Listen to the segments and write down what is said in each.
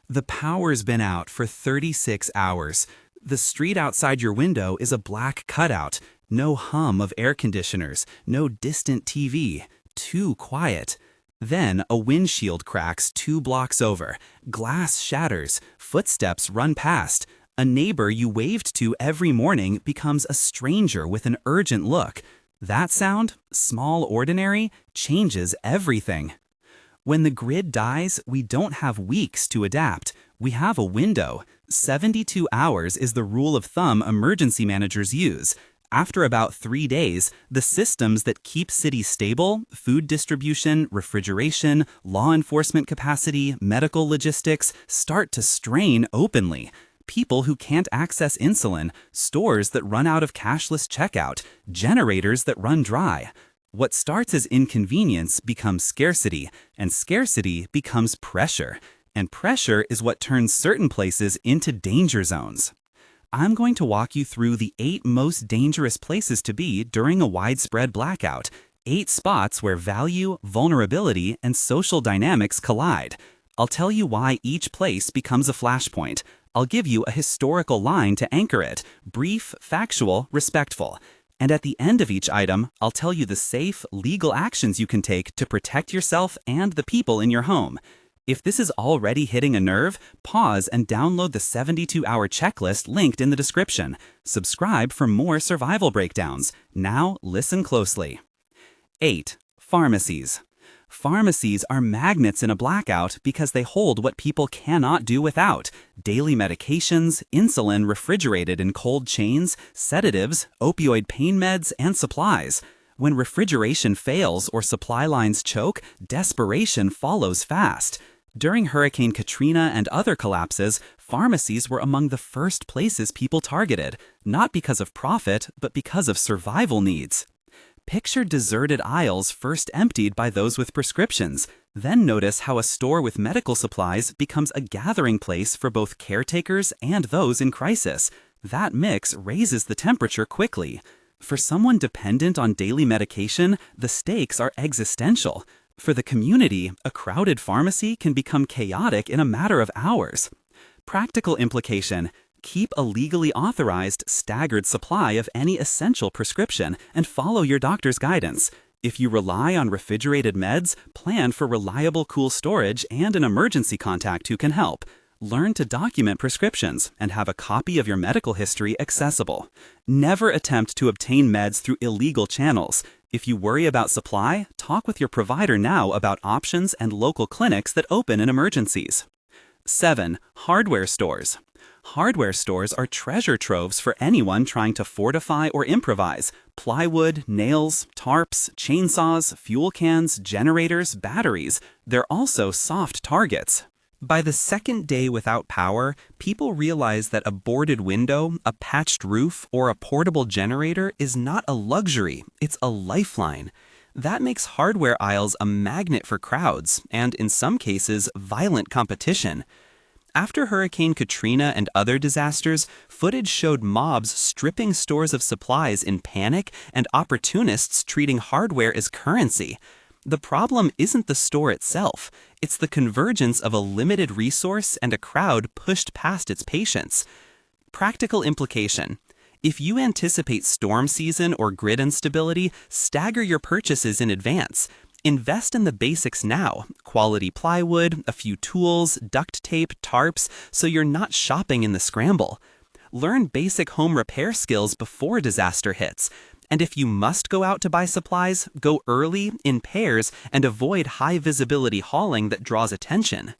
The power's been out for 36 hours. The street outside your window is a black cutout. No hum of air conditioners, no distant TV. Too quiet. Then a windshield cracks 2 blocks over. Glass shatters. Footsteps run past. A neighbor you waved to every morning becomes a stranger with an urgent look. That sound, small ordinary, changes everything. When the grid dies, we don't have weeks to adapt. We have a window. 72 hours is the rule of thumb emergency managers use. After about 3 days, the systems that keep cities stable, food distribution, refrigeration, law enforcement capacity, medical logistics, start to strain openly. People who can't access insulin, stores that run out of cashless checkout, generators that run dry. What starts as inconvenience becomes scarcity, and scarcity becomes pressure. And pressure is what turns certain places into danger zones. I'm going to walk you through the 8 most dangerous places to be during a widespread blackout. 8 spots where value, vulnerability, and social dynamics collide. I'll tell you why each place becomes a flashpoint. I'll give you a historical line to anchor it, brief, factual, respectful. And at the end of each item, I'll tell you the safe, legal actions you can take to protect yourself and the people in your home. If this is already hitting a nerve, pause and download the 72-hour checklist linked in the description. Subscribe for more survival breakdowns. Now, listen closely. 8. Pharmacies. Pharmacies are magnets in a blackout because they hold what people cannot do without: daily medications, insulin refrigerated in cold chains, sedatives, opioid pain meds, and supplies. When refrigeration fails or supply lines choke, desperation follows fast. During Hurricane Katrina and other collapses, pharmacies were among the first places people targeted, not because of profit, but because of survival needs. Picture deserted aisles first emptied by those with prescriptions. Then notice how a store with medical supplies becomes a gathering place for both caretakers and those in crisis. That mix raises the temperature quickly. For someone dependent on daily medication, the stakes are existential. For the community, a crowded pharmacy can become chaotic in a matter of hours. Practical implication: keep a legally authorized, staggered supply of any essential prescription and follow your doctor's guidance. If you rely on refrigerated meds, plan for reliable cool storage and an emergency contact who can help. Learn to document prescriptions and have a copy of your medical history accessible. Never attempt to obtain meds through illegal channels. If you worry about supply, talk with your provider now about options and local clinics that open in emergencies. 7. Hardware stores. Hardware stores are treasure troves for anyone trying to fortify or improvise. Plywood, nails, tarps, chainsaws, fuel cans, generators, batteries. They're also soft targets. By the second day without power, people realize that a boarded window, a patched roof, or a portable generator is not a luxury, it's a lifeline. That makes hardware aisles a magnet for crowds, and in some cases, violent competition. After Hurricane Katrina and other disasters, footage showed mobs stripping stores of supplies in panic and opportunists treating hardware as currency. The problem isn't the store itself, it's the convergence of a limited resource and a crowd pushed past its patience. Practical implication: if you anticipate storm season or grid instability, stagger your purchases in advance. Invest in the basics now: quality plywood, a few tools, duct tape, tarps, so you're not shopping in the scramble. Learn basic home repair skills before disaster hits. And if you must go out to buy supplies, go early, in pairs, and avoid high-visibility hauling that draws attention.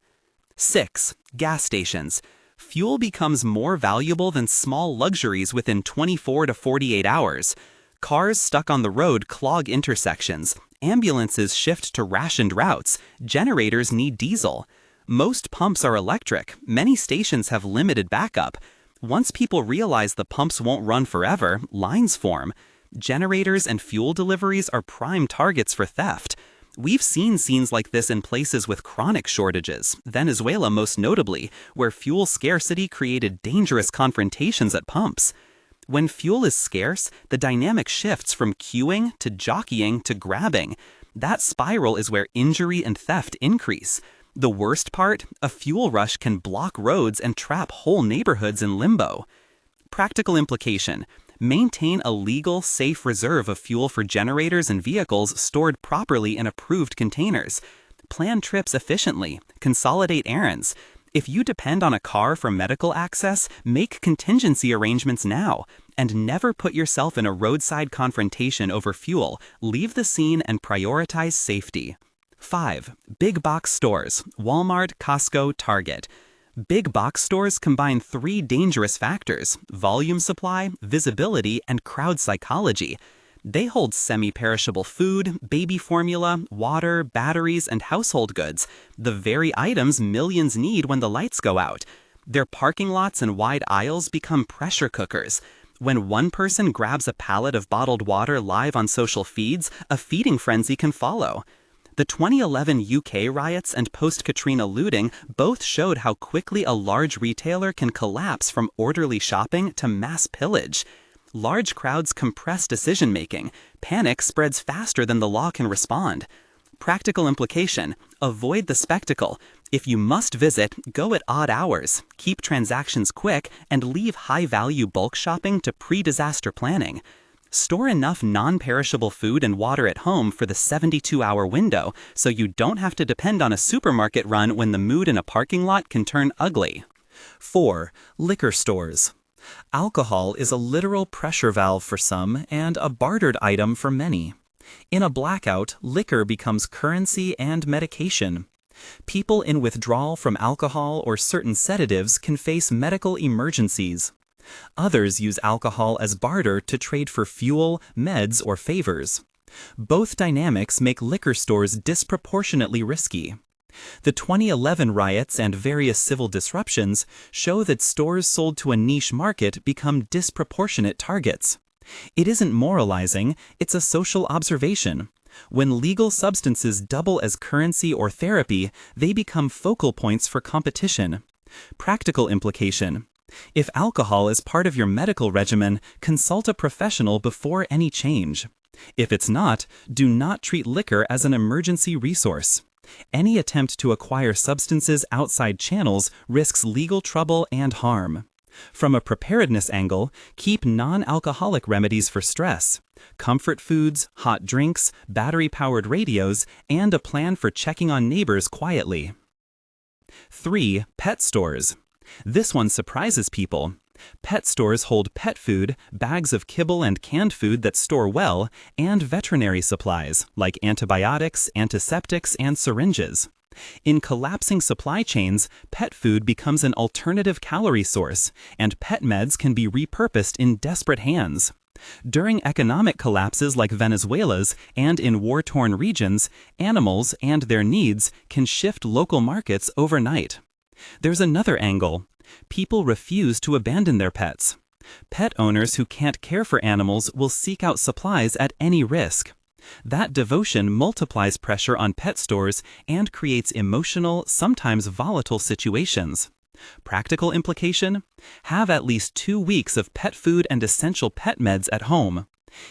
6. Gas stations. Fuel becomes more valuable than small luxuries within 24 to 48 hours. Cars stuck on the road clog intersections. Ambulances shift to rationed routes. Generators need diesel. Most pumps are electric. Many stations have limited backup. Once people realize the pumps won't run forever, lines form. Generators and fuel deliveries are prime targets for theft. We've seen scenes like this in places with chronic shortages, Venezuela most notably, where fuel scarcity created dangerous confrontations at pumps. When fuel is scarce, the dynamic shifts from queuing to jockeying to grabbing. That spiral is where injury and theft increase. The worst part? A fuel rush can block roads and trap whole neighborhoods in limbo. Practical implication: maintain a legal, safe reserve of fuel for generators and vehicles stored properly in approved containers. Plan trips efficiently. Consolidate errands. If you depend on a car for medical access, make contingency arrangements now. And never put yourself in a roadside confrontation over fuel. Leave the scene and prioritize safety. 5. Big box stores: Walmart, Costco, Target. Big box stores combine 3 dangerous factors: volume supply, visibility, and crowd psychology. They hold semi-perishable food, baby formula, water, batteries, and household goods, the very items millions need when the lights go out. Their parking lots and wide aisles become pressure cookers. When one person grabs a pallet of bottled water live on social feeds, a feeding frenzy can follow. The 2011 UK riots and post-Katrina looting both showed how quickly a large retailer can collapse from orderly shopping to mass pillage. Large crowds compress decision-making. Panic spreads faster than the law can respond. Practical implication: avoid the spectacle. If you must visit, go at odd hours, keep transactions quick, and leave high-value bulk shopping to pre-disaster planning. Store enough non-perishable food and water at home for the 72-hour window so you don't have to depend on a supermarket run when the mood in a parking lot can turn ugly. 4. Liquor stores. Alcohol is a literal pressure valve for some and a bartered item for many. In a blackout, liquor becomes currency and medication. People in withdrawal from alcohol or certain sedatives can face medical emergencies. Others use alcohol as barter to trade for fuel, meds, or favors. Both dynamics make liquor stores disproportionately risky. The 2011 riots and various civil disruptions show that stores sold to a niche market become disproportionate targets. It isn't moralizing, it's a social observation. When legal substances double as currency or therapy, they become focal points for competition. Practical implication: if alcohol is part of your medical regimen, consult a professional before any change. If it's not, do not treat liquor as an emergency resource. Any attempt to acquire substances outside channels risks legal trouble and harm. From a preparedness angle, keep non-alcoholic remedies for stress: comfort foods, hot drinks, battery-powered radios, and a plan for checking on neighbors quietly. 3. Pet stores. This one surprises people. Pet stores hold pet food, bags of kibble and canned food that store well, and veterinary supplies, like antibiotics, antiseptics, and syringes. In collapsing supply chains, pet food becomes an alternative calorie source, and pet meds can be repurposed in desperate hands. During economic collapses like Venezuela's and in war-torn regions, animals and their needs can shift local markets overnight. There's another angle. People refuse to abandon their pets. Pet owners who can't care for animals will seek out supplies at any risk. That devotion multiplies pressure on pet stores and creates emotional, sometimes volatile situations. Practical implication: have at least 2 weeks of pet food and essential pet meds at home.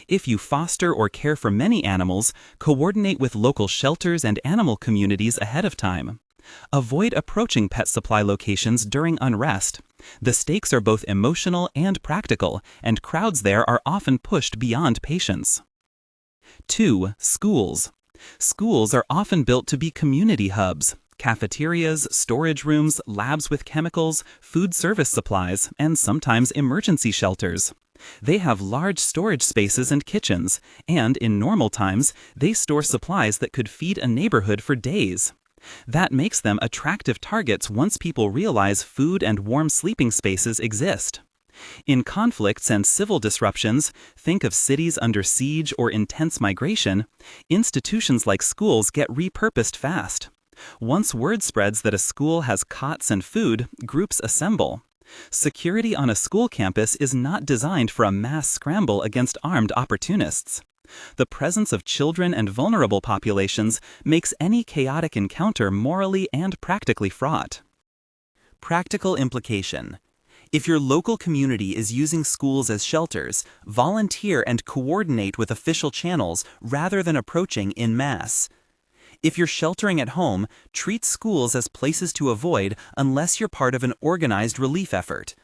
If you foster or care for many animals, coordinate with local shelters and animal communities ahead of time. Avoid approaching pet supply locations during unrest. The stakes are both emotional and practical, and crowds there are often pushed beyond patience. 2. Schools. Schools are often built to be community hubs: cafeterias, storage rooms, labs with chemicals, food service supplies, and sometimes emergency shelters. They have large storage spaces and kitchens, and in normal times, they store supplies that could feed a neighborhood for days. That makes them attractive targets once people realize food and warm sleeping spaces exist. In conflicts and civil disruptions, think of cities under siege or intense migration, institutions like schools get repurposed fast. Once word spreads that a school has cots and food, groups assemble. Security on a school campus is not designed for a mass scramble against armed opportunists. The presence of children and vulnerable populations makes any chaotic encounter morally and practically fraught. Practical implication: if your local community is using schools as shelters, volunteer and coordinate with official channels rather than approaching en masse. If you're sheltering at home, treat schools as places to avoid unless you're part of an organized relief effort.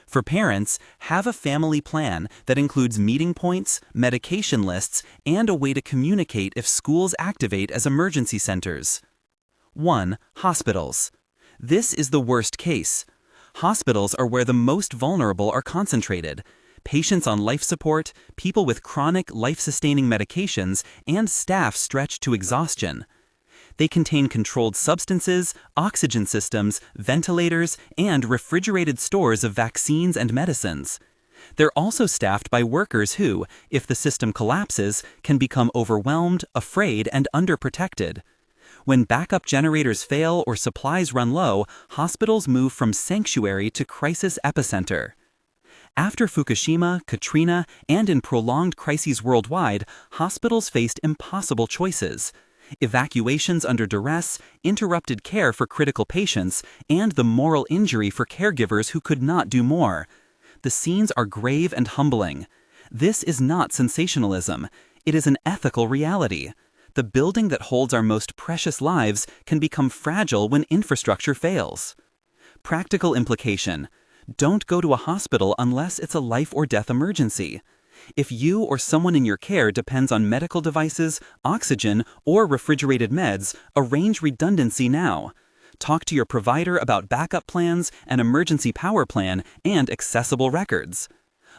For parents, have a family plan that includes meeting points, medication lists, and a way to communicate if schools activate as emergency centers. 1. Hospitals. This is the worst case. Hospitals are where the most vulnerable are concentrated. Patients on life support, people with chronic life-sustaining medications, and staff stretched to exhaustion. They contain controlled substances, oxygen systems, ventilators, and refrigerated stores of vaccines and medicines. They're also staffed by workers who, if the system collapses, can become overwhelmed, afraid, and underprotected. When backup generators fail or supplies run low, hospitals move from sanctuary to crisis epicenter. After Fukushima, Katrina, and in prolonged crises worldwide, hospitals faced impossible choices. Evacuations under duress, interrupted care for critical patients, and the moral injury for caregivers who could not do more. The scenes are grave and humbling. This is not sensationalism. It is an ethical reality. The building that holds our most precious lives can become fragile when infrastructure fails. Practical implication: don't go to a hospital unless it's a life or death emergency. If you or someone in your care depends on medical devices, oxygen, or refrigerated meds, arrange redundancy now. Talk to your provider about backup plans, an emergency power plan, and accessible records.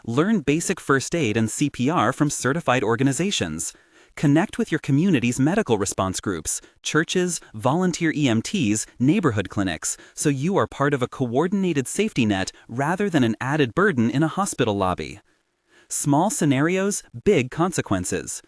Learn basic first aid and CPR from certified organizations. Connect with your community's medical response groups, churches, volunteer EMTs, neighborhood clinics, so you are part of a coordinated safety net rather than an added burden in a hospital lobby. Small scenarios, big consequences.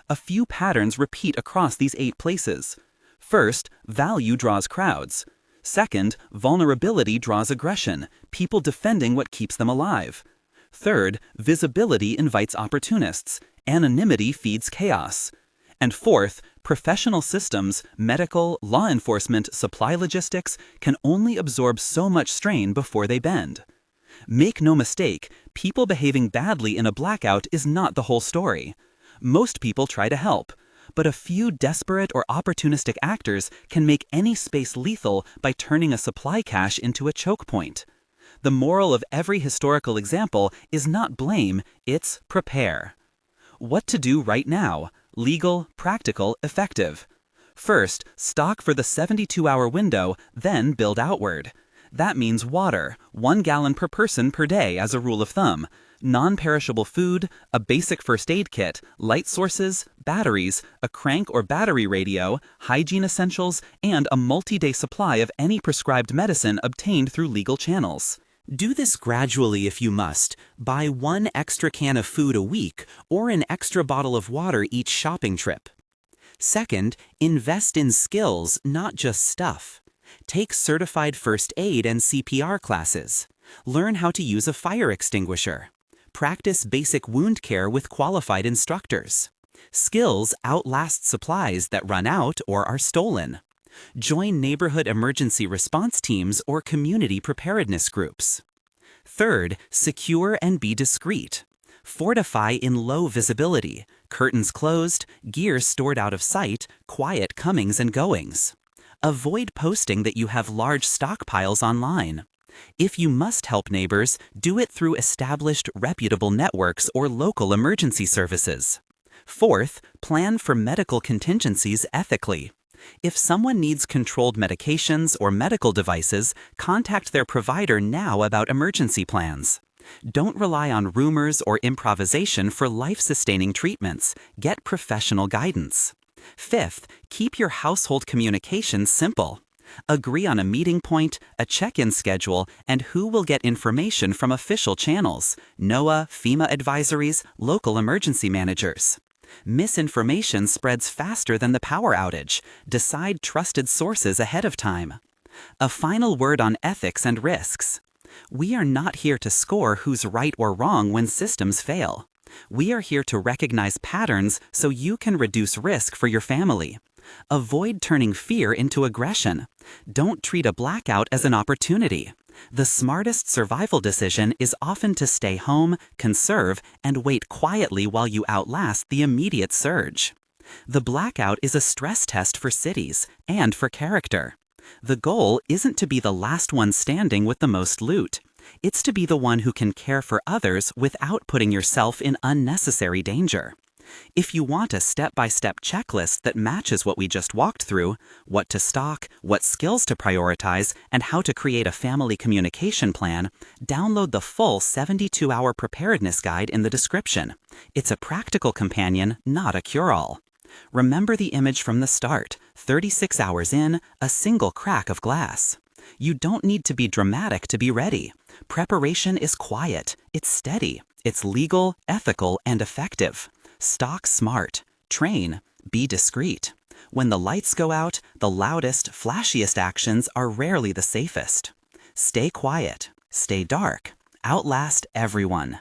A few patterns repeat across these 8 places. First, value draws crowds. Second, vulnerability draws aggression, people defending what keeps them alive. Third, visibility invites opportunists. Anonymity feeds chaos. And fourth, professional systems, medical, law enforcement, supply logistics, can only absorb so much strain before they bend. Make no mistake, people behaving badly in a blackout is not the whole story. Most people try to help, but a few desperate or opportunistic actors can make any space lethal by turning a supply cache into a choke point. The moral of every historical example is not blame, it's prepare. What to do right now: legal, practical, effective. First, stock for the 72-hour window, then build outward. That means water, 1 gallon per person per day as a rule of thumb, non-perishable food, a basic first aid kit, light sources, batteries, a crank or battery radio, hygiene essentials, and a multi-day supply of any prescribed medicine obtained through legal channels. Do this gradually if you must. Buy 1 extra can of food a week or an extra bottle of water each shopping trip. Second, invest in skills, not just stuff. Take certified first aid and CPR classes. Learn how to use a fire extinguisher. Practice basic wound care with qualified instructors. Skills outlast supplies that run out or are stolen. Join neighborhood emergency response teams or community preparedness groups. Third, secure and be discreet. Fortify in low visibility, curtains closed, gear stored out of sight, quiet comings and goings. Avoid posting that you have large stockpiles online. If you must help neighbors, do it through established, reputable networks or local emergency services. Fourth, plan for medical contingencies ethically. If someone needs controlled medications or medical devices, contact their provider now about emergency plans. Don't rely on rumors or improvisation for life-sustaining treatments. Get professional guidance. Fifth, keep your household communications simple. Agree on a meeting point, a check-in schedule, and who will get information from official channels: NOAA, FEMA advisories, local emergency managers. Misinformation spreads faster than the power outage. Decide trusted sources ahead of time. A final word on ethics and risks. We are not here to score who's right or wrong when systems fail. We are here to recognize patterns so you can reduce risk for your family. Avoid turning fear into aggression. Don't treat a blackout as an opportunity. The smartest survival decision is often to stay home, conserve, and wait quietly while you outlast the immediate surge. The Blackout is a stress test for cities and for character. The goal isn't to be the last one standing with the most loot. It's to be the one who can care for others without putting yourself in unnecessary danger. If you want a step-by-step checklist that matches what we just walked through, what to stock, what skills to prioritize, and how to create a family communication plan, download the full 72-hour preparedness guide in the description. It's a practical companion, not a cure-all. Remember the image from the start: 36 hours in, a single crack of glass. You don't need to be dramatic to be ready. Preparation is quiet, it's steady, it's legal, ethical, and effective. Stock smart. Train. Be discreet. When the lights go out, the loudest, flashiest actions are rarely the safest. Stay quiet. Stay dark. Outlast everyone.